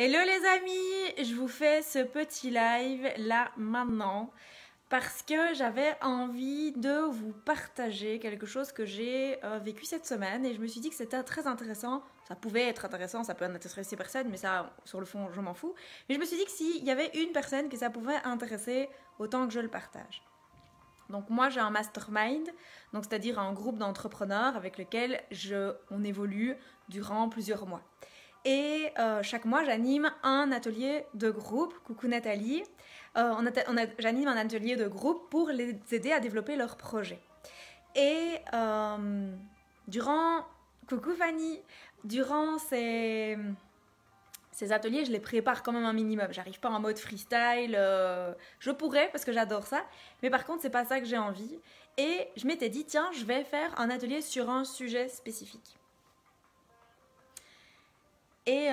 Hello les amis, je vous fais ce petit live là maintenant parce que j'avais envie de vous partager quelque chose que j'ai vécu cette semaine et je me suis dit que c'était très intéressant. Ça pouvait être intéressant, ça peut intéresser personne, mais ça, sur le fond, je m'en fous. Mais je me suis dit que s'il y avait une personne que ça pouvait intéresser, autant que je le partage. Donc moi j'ai un mastermind, donc c'est-à-dire un groupe d'entrepreneurs avec lequel on évolue durant plusieurs mois. Et chaque mois, j'anime un atelier de groupe. Coucou Nathalie. J'anime un atelier de groupe pour les aider à développer leur projet. Et coucou Fanny, durant ces ateliers, je les prépare quand même un minimum. J'arrive pas en mode freestyle. Je pourrais parce que j'adore ça. Mais par contre, c'est pas ça que j'ai envie. Et je m'étais dit, tiens, je vais faire un atelier sur un sujet spécifique. Et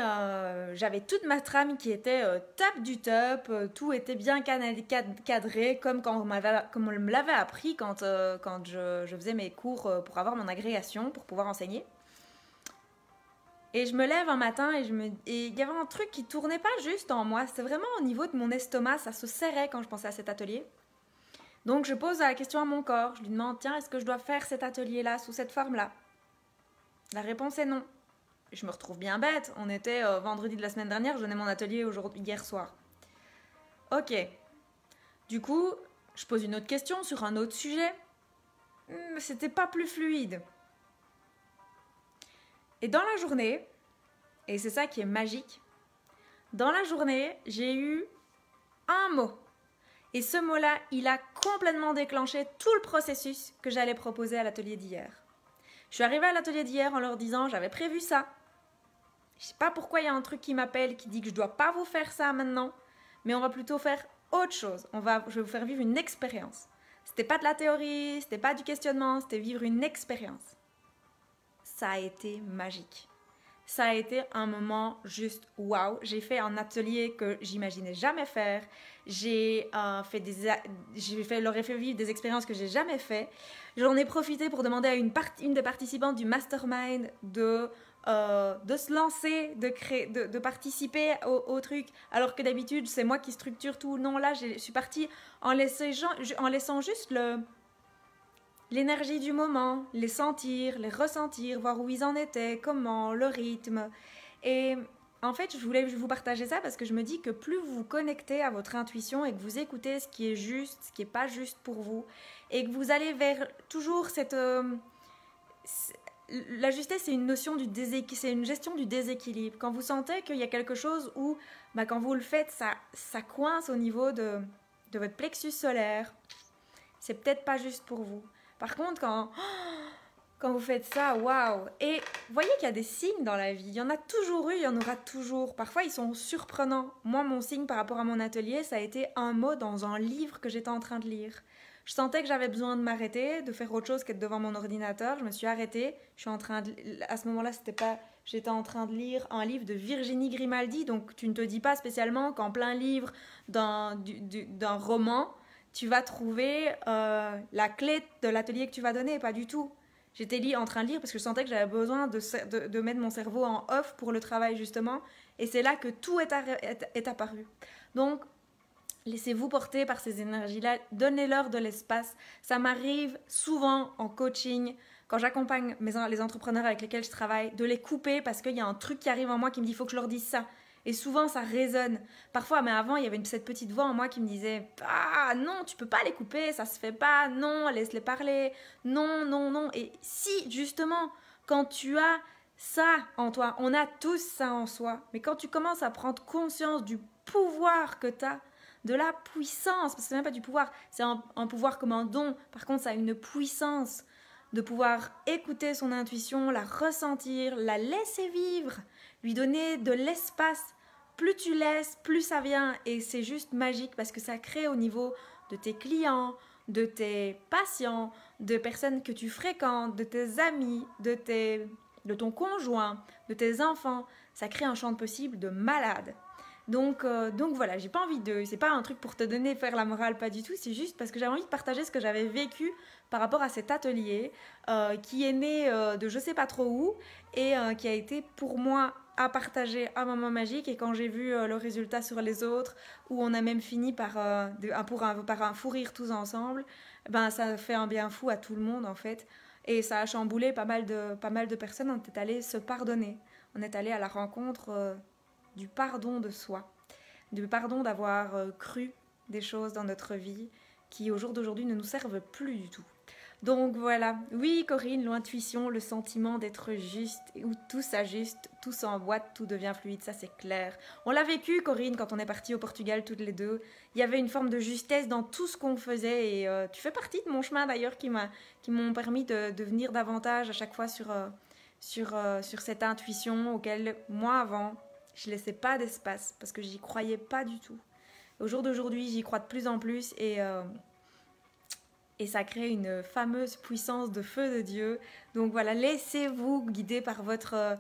j'avais toute ma trame qui était top du top, tout était bien cadré, comme comme on me l'avait appris quand je faisais mes cours pour avoir mon agrégation, pour pouvoir enseigner. Et je me lève un matin et il y avait un truc qui tournait pas juste en moi, c'était vraiment au niveau de mon estomac, ça se serrait quand je pensais à cet atelier. Donc je pose la question à mon corps, je lui demande, tiens, est-ce que je dois faire cet atelier-là sous cette forme-là? La réponse est non. Je me retrouve bien bête. On était vendredi de la semaine dernière, je donnais mon atelier hier soir. Ok. Du coup, je pose une autre question sur un autre sujet. C'était pas plus fluide. Et dans la journée, et c'est ça qui est magique, dans la journée, j'ai eu un mot. Et ce mot-là, il a complètement déclenché tout le processus que j'allais proposer à l'atelier d'hier. Je suis arrivée à l'atelier d'hier en leur disant, j'avais prévu ça. Je sais pas pourquoi il y a un truc qui m'appelle, qui dit que je dois pas vous faire ça maintenant, mais on va plutôt faire autre chose. Je vais vous faire vivre une expérience. C'était pas de la théorie, c'était pas du questionnement, c'était vivre une expérience. Ça a été magique. Ça a été un moment juste waouh. J'ai fait un atelier que j'imaginais jamais faire. Leur ai fait vivre des expériences que j'ai jamais fait. J'en ai profité pour demander à une des participantes du mastermind de se lancer, de participer au truc, alors que d'habitude c'est moi qui structure tout. Non, là je suis partie en laissant juste l'énergie du moment, les sentir, les ressentir, voir où ils en étaient, comment, le rythme. Et en fait, je voulais vous partager ça parce que je me dis que plus vous vous connectez à votre intuition et que vous écoutez ce qui est juste, ce qui n'est pas juste pour vous, et que vous allez vers toujours cette... la justesse, c'est une notion c'est une gestion du déséquilibre. Quand vous sentez qu'il y a quelque chose où, quand vous le faites, ça coince au niveau de votre plexus solaire, c'est peut-être pas juste pour vous. Par contre, quand vous faites ça, waouh! Et vous voyez qu'il y a des signes dans la vie. Il y en a toujours eu, il y en aura toujours. Parfois, ils sont surprenants. Moi, mon signe par rapport à mon atelier, ça a été un mot dans un livre que j'étais en train de lire. Je sentais que j'avais besoin de m'arrêter, de faire autre chose qu'être devant mon ordinateur. Je me suis arrêtée. À ce moment-là, j'étais en train de lire un livre de Virginie Grimaldi. Donc, tu ne te dis pas spécialement qu'en plein livre d'un roman, tu vas trouver la clé de l'atelier que tu vas donner. Pas du tout. J'étais en train de lire parce que je sentais que j'avais besoin de mettre mon cerveau en off pour le travail, justement. Et c'est là que tout est apparu. Donc, laissez-vous porter par ces énergies-là, donnez-leur de l'espace. Ça m'arrive souvent en coaching, quand j'accompagne les entrepreneurs avec lesquels je travaille, de les couper parce qu'il y a un truc qui arrive en moi qui me dit « il faut que je leur dise ça ». Et souvent, ça résonne. Parfois, mais avant, il y avait cette petite voix en moi qui me disait « ah non, tu peux pas les couper, ça se fait pas, non, laisse-les parler, non, non, non ». Et si, justement, quand tu as ça en toi, on a tous ça en soi, mais quand tu commences à prendre conscience du pouvoir que tu as, de la puissance, parce que c'est même pas du pouvoir, c'est un pouvoir comme un don. Par contre, ça a une puissance de pouvoir écouter son intuition, la ressentir, la laisser vivre, lui donner de l'espace. Plus tu laisses, plus ça vient. Et c'est juste magique parce que ça crée au niveau de tes clients, de tes patients, de personnes que tu fréquentes, de tes amis, de ton conjoint, de tes enfants. Ça crée un champ de possibles de malade. Donc voilà, j'ai pas envie c'est pas un truc pour te donner, faire la morale, pas du tout, c'est juste parce que j'avais envie de partager ce que j'avais vécu par rapport à cet atelier qui est né de je sais pas trop où et qui a été pour moi à partager un moment magique. Et quand j'ai vu le résultat sur les autres, où on a même fini par un fou rire tous ensemble, ben ça fait un bien fou à tout le monde en fait. Et ça a chamboulé pas mal de personnes. On est allé se pardonner. On est allé à la rencontre du pardon de soi, du pardon d'avoir cru des choses dans notre vie qui au jour d'aujourd'hui ne nous servent plus du tout. Donc voilà, oui Corinne, l'intuition, le sentiment d'être juste, où tout s'ajuste, tout s'emboîte, tout devient fluide, ça c'est clair. On l'a vécu Corinne quand on est partis au Portugal toutes les deux, il y avait une forme de justesse dans tout ce qu'on faisait et tu fais partie de mon chemin d'ailleurs qui m'ont permis de venir davantage à chaque fois sur cette intuition auquel moi avant je laissais pas d'espace parce que j'y croyais pas du tout. Au jour d'aujourd'hui j'y crois de plus en plus et ça crée une fameuse puissance de feu de Dieu. Donc voilà, laissez-vous guider par votre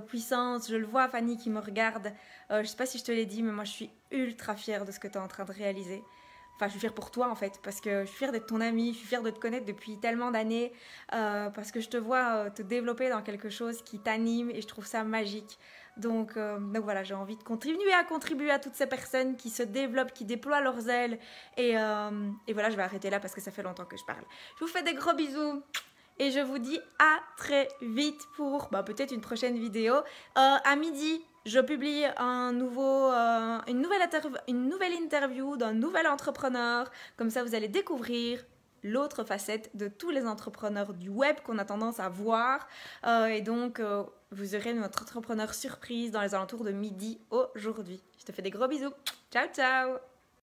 puissance. Je le vois, Fanny qui me regarde. Je ne sais pas si je te l'ai dit, mais moi je suis ultra fière de ce que tu es en train de réaliser. Enfin, je suis fière pour toi en fait, parce que je suis fière d'être ton amie, je suis fière de te connaître depuis tellement d'années, parce que je te vois te développer dans quelque chose qui t'anime et je trouve ça magique. Donc voilà, j'ai envie de contribuer à toutes ces personnes qui se développent, qui déploient leurs ailes. Et voilà, je vais arrêter là parce que ça fait longtemps que je parle. Je vous fais des gros bisous. Et je vous dis à très vite pour peut-être une prochaine vidéo. À midi, je publie une nouvelle interview d'un nouvel entrepreneur. Comme ça, vous allez découvrir l'autre facette de tous les entrepreneurs du web qu'on a tendance à voir. Et donc, vous aurez notre entrepreneur surprise dans les alentours de midi aujourd'hui. Je te fais des gros bisous. Ciao, ciao!